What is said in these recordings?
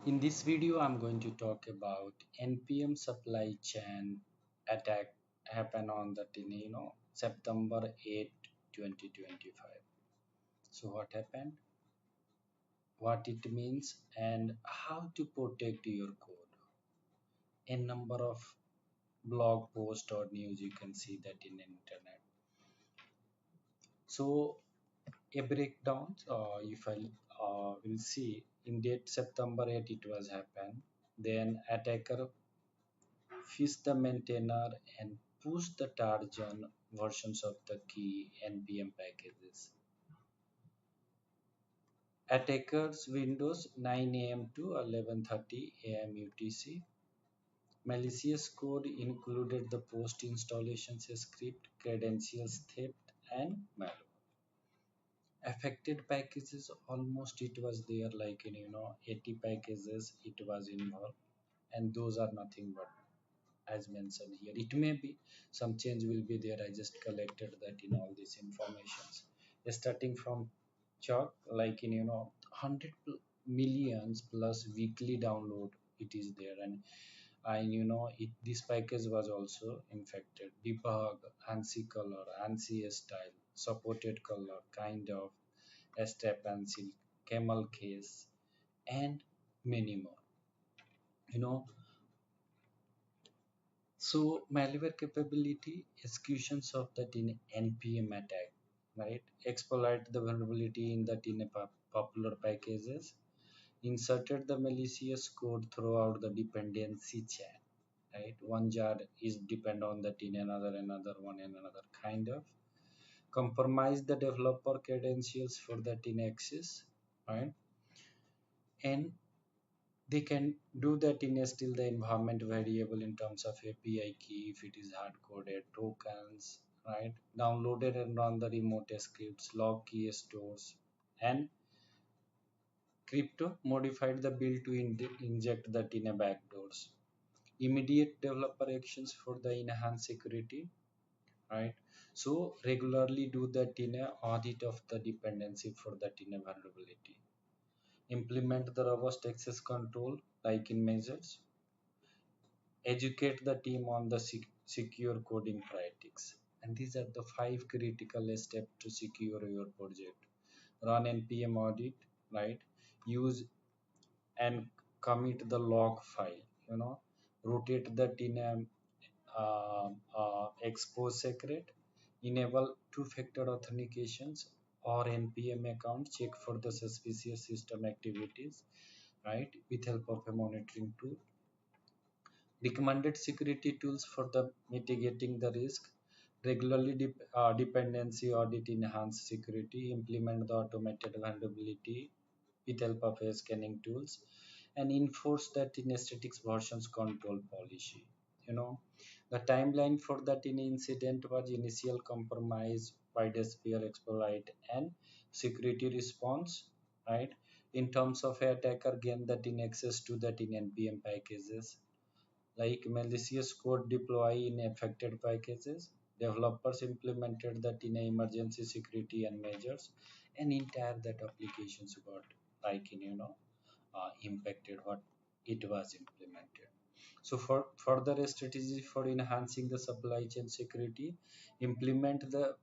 In this video, I'm going to talk about npm supply chain attack happened on the September 8, 2025. So what happened, what it means, and how to protect your code. A number of blog posts or news you can see that in internet. So a breakdown, if I will see in date September 8 it was happened. Then attacker fish the maintainer and push the Trojan versions of the key npm packages. Attacker's Windows 9 a.m. to 11:30 a.m. UTC. Malicious code included the post installation script, credentials theft, and malware. Affected packages almost it was there like in 80 packages it was involved, and those are nothing but as mentioned here. It may be some change will be there. I just collected that in all these informations. Starting from chalk, like in 100 millions plus weekly download, it is there, and this package was also infected. Debug, ANSI color, ansi-style, supported color, kind of, strip-ansi, camelcase, and many more. You know, So malware capability executions of that in npm attack, right? Exploit the vulnerability in that in a popular packages, inserted the malicious code throughout the dependency chain, right? One jar is depend on that in another one and another kind of. Compromise the developer credentials for that in access, right? And they can do that in a still the environment variable in terms of API key if it is hard coded, tokens, right? Downloaded and run the remote scripts, log key stores, and crypto modified the build to inject that in a backdoors. Immediate developer actions for the enhanced security, right? So regularly do that in a audit of the dependency for that in a vulnerability. Implement the robust access control like in measures. Educate the team on the secure coding practices. And these are the 5 critical steps to secure your project. Run npm audit, right? Use and commit the log file, rotate that in a expose secret, enable two-factor authentications or npm account, check for the suspicious system activities, right, with help of a monitoring tool. Recommended security tools for the mitigating the risk. Regularly dependency audit enhance security. Implement the automated vulnerability with help of a scanning tools, and enforce that in statics versions control policy. You know, the timeline for that in incident was initial compromise, widespread exploit, and security response. Right. In terms of attacker gain that in access to that in npm packages, like malicious code deploy in affected packages. Developers implemented that in a emergency security and measures, and entire that applications got like in impacted what it was implemented. So for further strategy for enhancing the supply chain security, implement the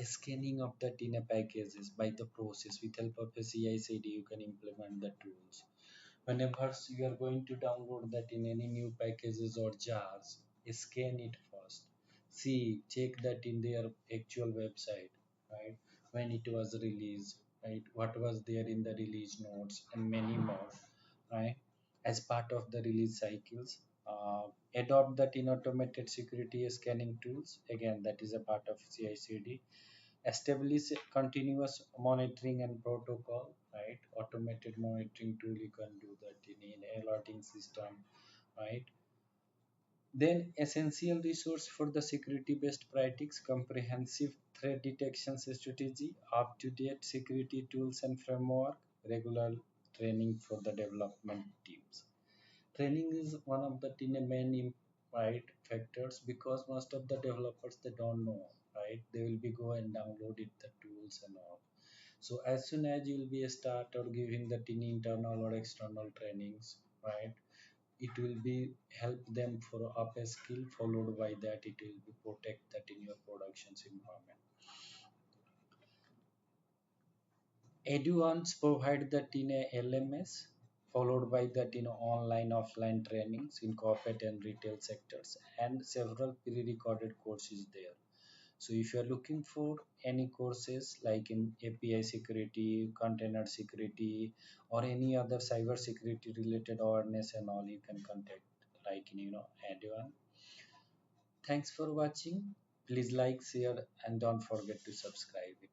scanning of that in a packages by the process with help of a CI/CD. You can implement the tools whenever you are going to download that in any new packages or jars. Scan it first, see, check that in their actual website, right? When it was released, right? What was there in the release notes and many more, right? As part of the release cycles, adopt that in automated security scanning tools, again that is a part of CI/CD. Establish continuous monitoring and protocol, right? Automated monitoring tool, you can do that in alerting system, right? Then essential resource for the security best practice, comprehensive threat detection strategy, up to date security tools and framework, regular training for the development teams. Training is one of the main right factors, because most of the developers they don't know, right? They will be go and download it the tools and all. So as soon as you'll be a start or giving that in internal or external trainings, right? It will be help them for up a skill, followed by that it will be protect that in your productions environment. EduArns provide that in a LMS, followed by that in online offline trainings in corporate and retail sectors, and several pre-recorded courses there. So if you are looking for any courses like in API security, container security, or any other cyber security related awareness and all, you can contact like in EduArn. Thanks for watching. Please like, share, and don't forget to subscribe.